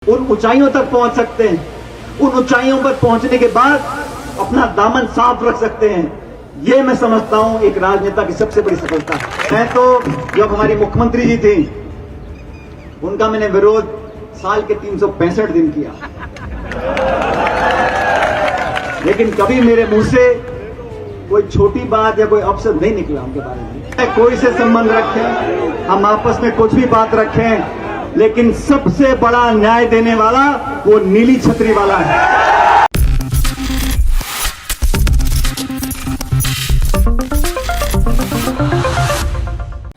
उन ऊंचाइयों तक पहुंच सकते हैं। उन ऊंचाइयों पर पहुंचने के बाद अपना दामन साफ रख सकते हैं। ये मैं समझता हूं एक राजनेता की सबसे बड़ी सफलता है। मैं तो जब हमारी मुख्यमंत्री जी थी उनका मैंने विरोध साल के 365 दिन किया, लेकिन कभी मेरे मुंह से कोई छोटी बात या कोई अपशब्द नहीं निकला उनके बारे में। कोई से संबंध रखें, हम आपस में कुछ भी बात रखें, लेकिन सबसे बड़ा न्याय देने वाला वो नीली छतरी वाला है।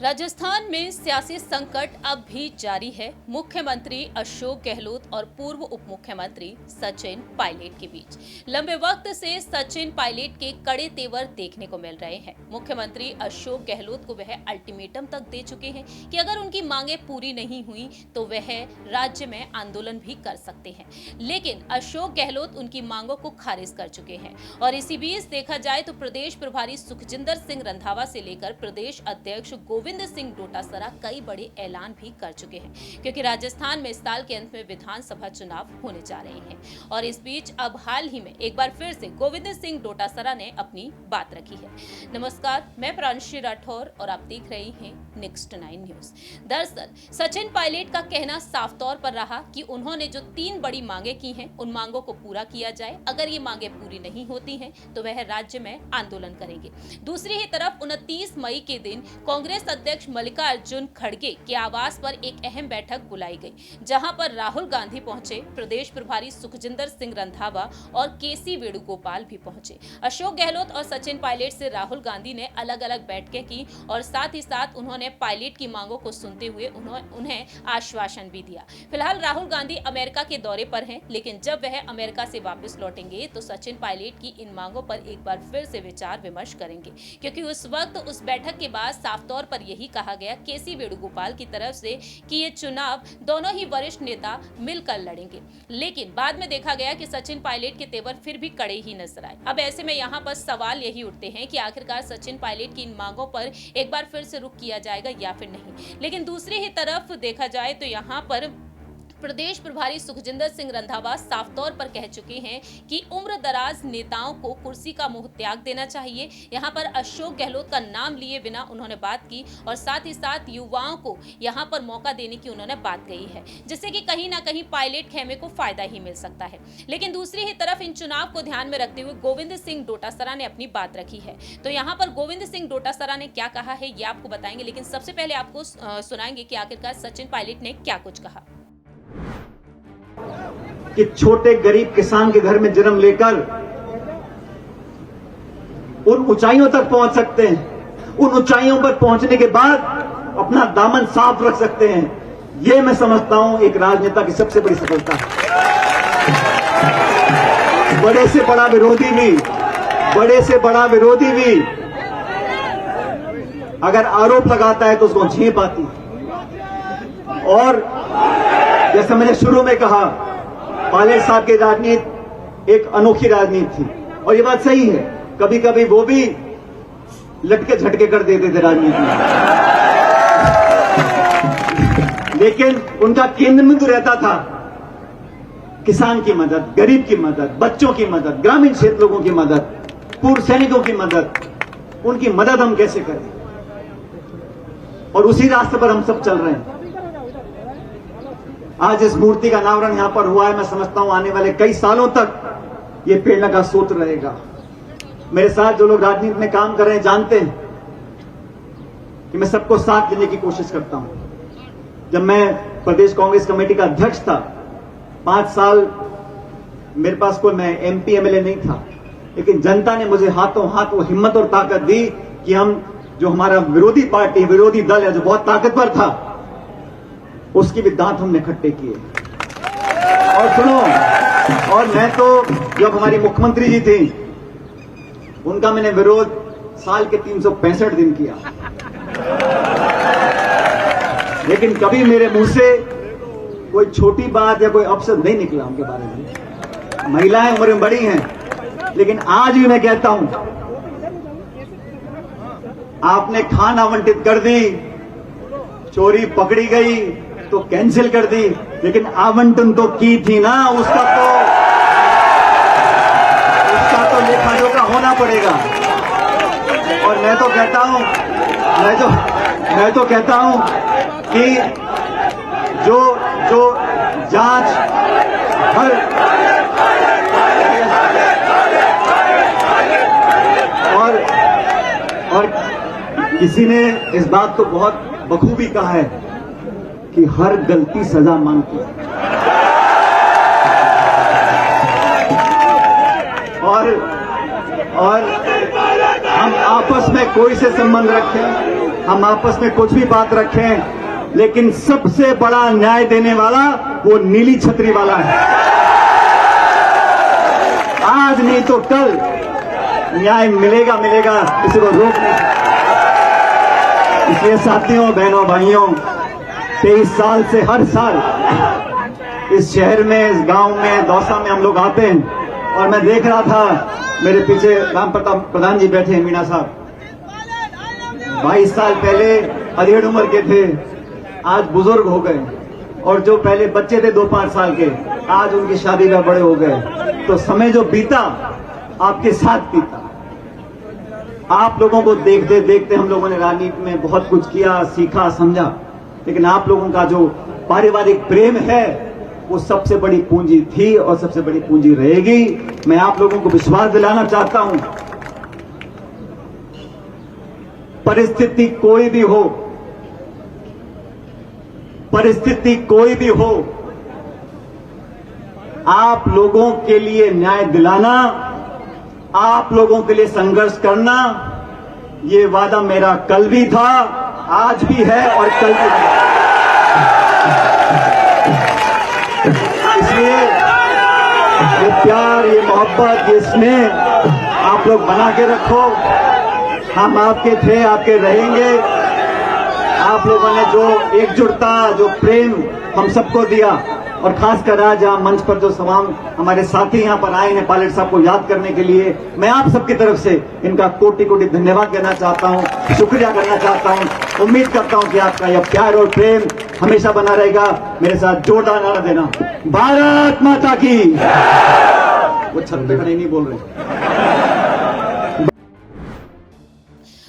राजस्थान में सियासी संकट अब भी जारी है। मुख्यमंत्री अशोक गहलोत और पूर्व उप मुख्यमंत्री सचिन पायलट के बीच लंबे वक्त से सचिन पायलट के कड़े तेवर देखने को मिल रहे हैं। मुख्यमंत्री अशोक गहलोत को वह अल्टीमेटम तक दे चुके हैं कि अगर उनकी मांगे पूरी नहीं हुई तो वह राज्य में आंदोलन भी कर सकते हैं, लेकिन अशोक गहलोत उनकी मांगों को खारिज कर चुके हैं। और इसी बीच देखा जाए तो प्रदेश प्रभारी सुखजिंदर सिंह रंधावा से लेकर प्रदेश अध्यक्ष गोविंद सिंह डोटासरा कई बड़े ऐलान भी कर चुके हैं, क्योंकि राजस्थान में इस साल के अंत में विधानसभा चुनाव होने जा रहे हैं। और इस बीच अब हाल ही में एक बार फिर से गोविंद सिंह डोटासरा ने अपनी बात रखी है। नमस्कार, मैं प्रांशी राठौर और आप देख रहे हैं नेक्स्ट 9 न्यूज। दरअसल सचिन पायलट का कहना साफ तौर पर रहा कि उन्होंने जो 3 बड़ी मांगे की हैं उन मांगों को पूरा किया जाए। अगर ये मांगे पूरी नहीं होती हैं तो वह राज्य में आंदोलन करेंगे। दूसरी ही तरफ 29 मई के दिन कांग्रेस अध्यक्ष मल्लिकार्जुन खड़गे के आवास पर एक अहम बैठक बुलाई गई, जहां पर राहुल गांधी पहुंचे, प्रदेश प्रभारी सुखजिंदर सिंह रंधावा और केसी वेणुगोपाल भी पहुंचे। अशोक गहलोत और सचिन पायलट से राहुल गांधी ने अलग अलग बैठकें की और साथ ही साथ उन्होंने पायलट की मांगों को सुनते हुए उन्हें आश्वासन भी दिया। फिलहाल राहुल गांधी अमेरिका के दौरे पर हैं, लेकिन जब वह अमेरिका से वापस लौटेंगे तो सचिन पायलट की इन मांगों पर एक बार फिर से विचार विमर्श करेंगे, क्योंकि उस वक्त उस बैठक के बाद साफ तौर पर यही कहा गया केसी वेणुगोपाल की तरफ से कि ये चुनाव दोनों ही वरिष्ठ नेता मिलकर लड़ेंगे। लेकिन बाद में देखा गया कि सचिन पायलट के तेवर फिर भी कड़े ही नजर आए। अब ऐसे में यहाँ पर सवाल यही उठते हैं कि आखिरकार सचिन पायलट की इन मांगों पर एक बार फिर से रुख किया जाएगा या फिर नहीं। लेकिन दूसरी ही तरफ देखा जाए तो यहाँ पर प्रदेश प्रभारी सुखजिंदर सिंह रंधावा साफ तौर पर कह चुके हैं कि उम्र दराज नेताओं को कुर्सी का मुंह त्याग देना चाहिए। यहां पर अशोक गहलोत का नाम लिए बिना उन्होंने बात की और साथ ही साथ युवाओं को यहां पर मौका देने की उन्होंने बात कही है, जिससे कि कहीं ना कहीं पायलट खेमे को फायदा ही मिल सकता है। लेकिन दूसरी ही तरफ इन चुनाव को ध्यान में रखते हुए गोविंद सिंह डोटासरा ने अपनी बात रखी है। तो यहाँ पर गोविंद सिंह डोटासरा ने क्या कहा है ये आपको बताएंगे, लेकिन सबसे पहले आपको सुनाएंगे कि आखिरकार सचिन पायलट ने क्या कुछ कहा। कि छोटे गरीब किसान के घर में जन्म लेकर उन ऊंचाइयों तक पहुंच सकते हैं। उन ऊंचाइयों पर पहुंचने के बाद अपना दामन साफ रख सकते हैं। यह मैं समझता हूं एक राजनेता की सबसे बड़ी सफलता है। बड़े से बड़ा विरोधी भी अगर आरोप लगाता है तो उसको झेप आती है। और जैसे मैंने शुरू में कहा, पायलट साहब की राजनीति एक अनोखी राजनीति थी और ये बात सही है। कभी कभी वो भी लटके झटके कर देते थे राजनीति में, लेकिन उनका केंद्र बिंदु रहता था किसान की मदद, गरीब की मदद, बच्चों की मदद, ग्रामीण क्षेत्र लोगों की मदद, पूर्व सैनिकों की मदद। उनकी मदद हम कैसे करें, और उसी रास्ते पर हम सब चल रहे हैं। आज इस मूर्ति का अनावरण यहां पर हुआ है। मैं समझता हूं आने वाले कई सालों तक ये प्रेरणा का स्रोत रहेगा। मेरे साथ जो लोग राजनीति में काम कर रहे हैं जानते हैं कि मैं सबको साथ लेने की कोशिश करता हूं। जब मैं प्रदेश कांग्रेस कमेटी का अध्यक्ष था 5 साल मेरे पास कोई मैं MP MLA नहीं था, लेकिन जनता ने मुझे हाथों हाथ वो हिम्मत और ताकत दी कि हम जो हमारा विरोधी दल है जो बहुत ताकतवर था, उसकी भी दांत हमने इकट्ठे किए। और सुनो, और मैं तो जब हमारी मुख्यमंत्री जी थी उनका मैंने विरोध साल के 365 दिन किया, लेकिन कभी मेरे मुंह से कोई छोटी बात या कोई अपशब्द नहीं निकला उनके बारे में। महिलाएं उम्र में बड़ी हैं, लेकिन आज भी मैं कहता हूं आपने खान आवंटित कर दी, चोरी पकड़ी गई, तो कैंसिल कर दी, लेकिन आवंटन तो की थी ना, उसका तो लेखा जोखा होना पड़ेगा। और मैं तो कहता हूं कि जो जांच हर और किसी ने इस बात को बहुत बखूबी कहा है कि हर गलती सजा मांगती है। और हम आपस में कोई से संबंध रखें, हम आपस में कुछ भी बात रखें, लेकिन सबसे बड़ा न्याय देने वाला वो नीली छतरी वाला है। आज नहीं तो कल न्याय मिलेगा, इसे वो रोक नहीं सकता। इसलिए साथियों, बहनों, भाइयों, 23 साल से हर साल इस शहर में, इस गांव में, दौसा में हम लोग आते हैं। और मैं देख रहा था, मेरे पीछे राम प्रताप प्रधान जी बैठे हैं, मीणा साहब, 22 साल पहले अधेड़ उम्र के थे, आज बुजुर्ग हो गए। और जो पहले बच्चे थे 2-5 साल के, आज उनकी शादी में बड़े हो गए। तो समय जो बीता आपके साथ बीता। आप लोगों को देखते देखते हम लोगों ने राजनीति में बहुत कुछ किया, सीखा, समझा, लेकिन आप लोगों का जो पारिवारिक प्रेम है वो सबसे बड़ी पूंजी थी और सबसे बड़ी पूंजी रहेगी। मैं आप लोगों को विश्वास दिलाना चाहता हूं, परिस्थिति कोई भी हो, आप लोगों के लिए न्याय दिलाना, आप लोगों के लिए संघर्ष करना, ये वादा मेरा कल भी था, आज भी है और कल भी है। इसलिए ये प्यार, ये मोहब्बत, ये स्नेह आप लोग बना के रखो। हम आपके थे, आपके रहेंगे। आप लोगों ने जो एकजुटता, जो प्रेम हम सबको दिया, और खासकर आज यहाँ मंच पर जो तमाम हमारे साथी यहाँ पर आए हैं पायलट साहब को याद करने के लिए, मैं आप सबकी तरफ से इनका कोटि कोटि धन्यवाद देना चाहता हूँ, शुक्रिया करना चाहता हूँ। उम्मीद करता हूँ कि आपका यह प्यार और प्रेम हमेशा बना रहेगा। मेरे साथ जोरदार नारा देना, भारत माता की। वो छत पे खड़े नहीं बोल रहे।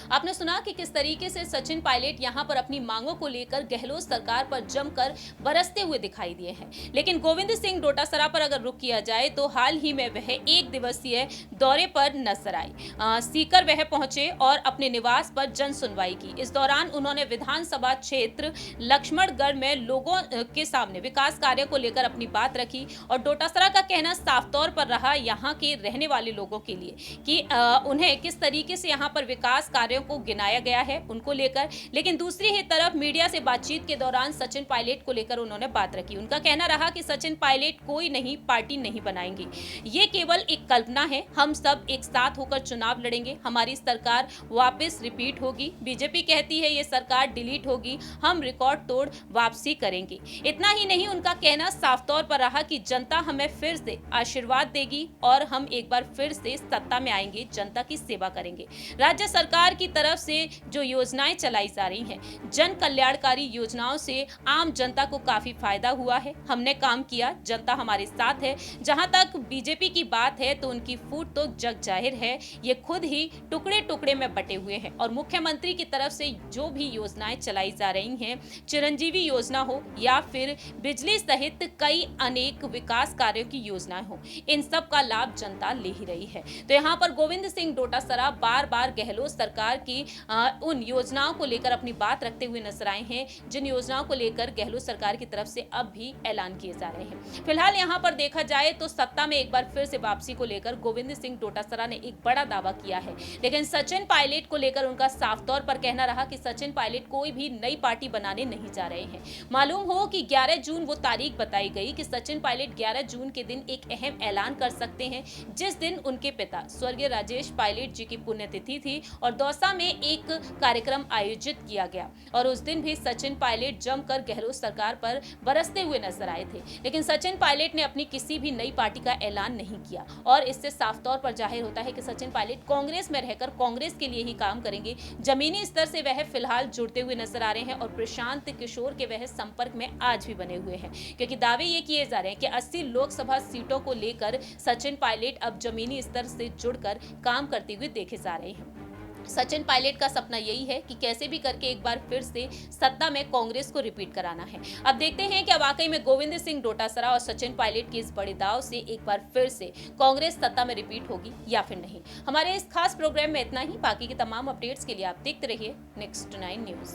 आपने सुना कि किस तरीके से सचिन पायलट यहां पर अपनी मांगों को लेकर गहलोत सरकार पर जमकर बरसते हुए दिखाई दिए हैं। लेकिन गोविंद सिंह डोटासरा पर अगर रुख किया जाए तो हाल ही में वह 1 दिवसीय दौरे पर नजर आए। सीकर वह पहुंचे और अपने निवास पर जन सुनवाई की। इस दौरान उन्होंने विधानसभा क्षेत्र लक्ष्मणगढ़ में लोगों के सामने विकास कार्य को लेकर अपनी बात रखी। और डोटासरा का कहना साफ तौर पर रहा यहाँ के रहने वाले लोगों के लिए कि उन्हें किस तरीके से यहाँ पर विकास कार्यों को गिनाया गया है उनको लेकर। लेकिन दूसरी ही तरफ मीडिया से बातचीत के दौरान सचिन पायलट को लेकर उन्होंने बात रखी। उनका कहना रहा कि सचिन पायलट कोई नहीं, पार्टी नहीं बनाएंगे, ये केवल एक कल्पना है। हम सब एक साथ होकर चुनाव लड़ेंगे, हमारी सरकार वापस रिपीट होगी। बीजेपी कहती है ये सरकार डिलीट होगी, हम रिकॉर्ड तोड़ वापसी करेंगे। इतना ही नहीं, उनका कहना साफ तौर पर रहा कि जनता हमें फिर से आशीर्वाद देगी और हम एक बार फिर से सत्ता में आएंगे, जनता की सेवा करेंगे। राज्य सरकार की तरफ से जो योजनाएं चलाई जा रही हैं, जन कल्याणकारी योजनाओं से आम जनता को काफी फायदा हुआ है। हमने काम किया, जनता हमारे साथ है। जहां तक बीजेपी की बात है तो उनकी फूट तो जग जाहिर है, ये खुद ही टुकड़े टुकड़े में बटे हुए हैं। और मुख्यमंत्री की तरफ से जो भी योजनाएं चलाई जा रही हैं, चिरंजीवी योजना हो या फिर बिजली सहित कई अनेक विकास कार्यों की योजनाएं हो, इन सब का लाभ जनता ले ही रही है। तो यहाँ पर गोविंद सिंह डोटासरा बार बार गहलोत सरकार की उन योजनाओं को लेकर अपनी बात रखते हुए नजर आए हैं, जिन योजनाओं को लेकर गहलोत सरकार की तरफ से अब भी ऐलान किए जा रहे हैं। फिलहाल यहां पर देखा जाए तो सत्ता में एक बार फिर से वापसी को लेकर गोविंद सिंह डोटासरा ने एक बड़ा दावा किया है। लेकिन सचिन पायलट को लेकर उनका साफ तौर पर कहना रहा कि सचिन पायलट कोई भी नई पार्टी बनाने नहीं जा रहे हैं। मालूम हो कि 11 जून वो तारीख बताई गई कि सचिन पायलट 11 जून के दिन एक अहम ऐलान कर सकते हैं, जिस दिन उनके पिता स्वर्गीय राजेश पायलट जी की पुण्यतिथि थी और दौसा में में एक कार्यक्रम आयोजित किया गया और उस दिन भी सचिन पायलट जमकर गहलोत सरकार पर बरसते हुए नजर आए थे। लेकिन सचिन पायलट ने अपनी किसी भी नई पार्टी का ऐलान नहीं किया और इससे साफ तौर पर जाहिर होता है कि सचिन पायलट कांग्रेस में रहकर कांग्रेस के लिए ही काम करेंगे। जमीनी स्तर से वह फिलहाल जुड़ते हुए नजर आ रहे हैं और प्रशांत किशोर के वह संपर्क में आज भी बने हुए हैं, क्योंकि दावे ये किए जा रहे हैं कि 80 लोकसभा सीटों को लेकर सचिन पायलट अब जमीनी स्तर से जुड़कर काम करते हुए देखे जा रहे हैं। सचिन पायलट का सपना यही है कि कैसे भी करके एक बार फिर से सत्ता में कांग्रेस को रिपीट कराना है। अब देखते हैं कि वाकई में गोविंद सिंह डोटासरा और सचिन पायलट के इस बड़े दाव से एक बार फिर से कांग्रेस सत्ता में रिपीट होगी या फिर नहीं। हमारे इस खास प्रोग्राम में इतना ही। बाकी के तमाम अपडेट्स के लिए आप देखते रहिए नेक्स्ट 9 न्यूज।